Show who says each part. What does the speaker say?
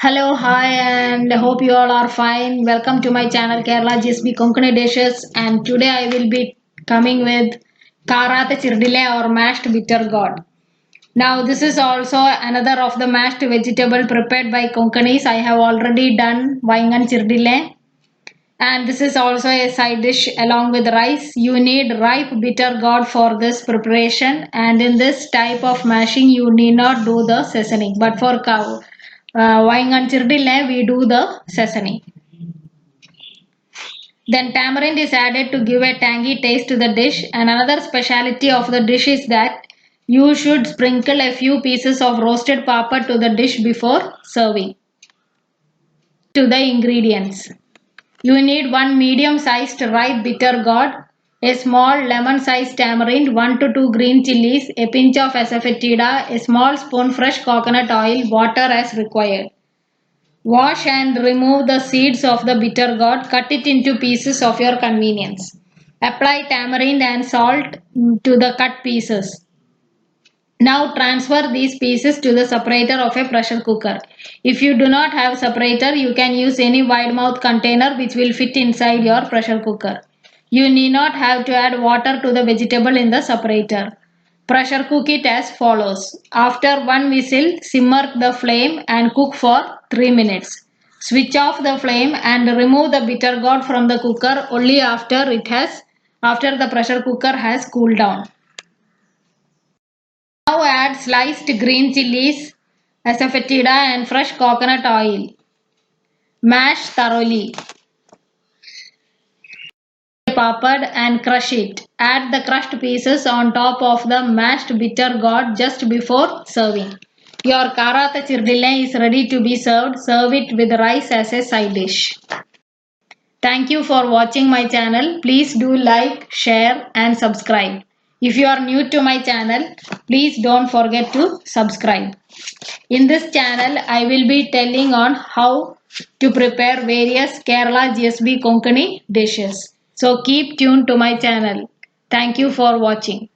Speaker 1: Hello, hi, and hope you all are fine. Welcome to my channel Kerala GSB Konkani dishes, and today I will be coming with Karathein chirdillaein or mashed bitter gourd. Now, this is also another of the mashed vegetable prepared by Konkanis. I have already done vaingan chirdillaein, and this is also a side dish along with rice. You need ripe bitter gourd for this preparation, and in this type of mashing, you need not do the seasoning, but for cow. Vaingan chirdillaein, we do the seasoning. Then tamarind is added to give a tangy taste to the dish. And another speciality of the dish is that you should sprinkle a few pieces of roasted pepper to the dish before serving. To the ingredients. You need one medium-sized ripe bitter gourd, a small lemon-sized tamarind, 1 to 2 green chilies, a pinch of asafoetida, a small spoon fresh coconut oil, water as required. Wash and remove the seeds of the bitter gourd. Cut it into pieces of your convenience. Apply tamarind and salt to the cut pieces. Now transfer these pieces to the separator of a pressure cooker. If you do not have separator, you can use any wide mouth container which will fit inside your pressure cooker. You need not have to add water to the vegetable in the separator. Pressure cook it as follows. After one whistle, simmer the flame and cook for 3 minutes. Switch off the flame and remove the bitter gourd from the cooker only after the pressure cooker has cooled down. Now add sliced green chilies, asafoetida and fresh coconut oil. Mash thoroughly. Papered and crush it. Add the crushed pieces on top of the mashed bitter gourd just before serving. Your Karathein chirdillaein is ready to be served. Serve it with rice as a side dish. Thank you for watching my channel. Please do like, share and subscribe. If you are new to my channel, please don't forget to subscribe. In this channel, I will be telling on how to prepare various Kerala GSB Konkani dishes. So keep tuned to my channel. Thank you for watching.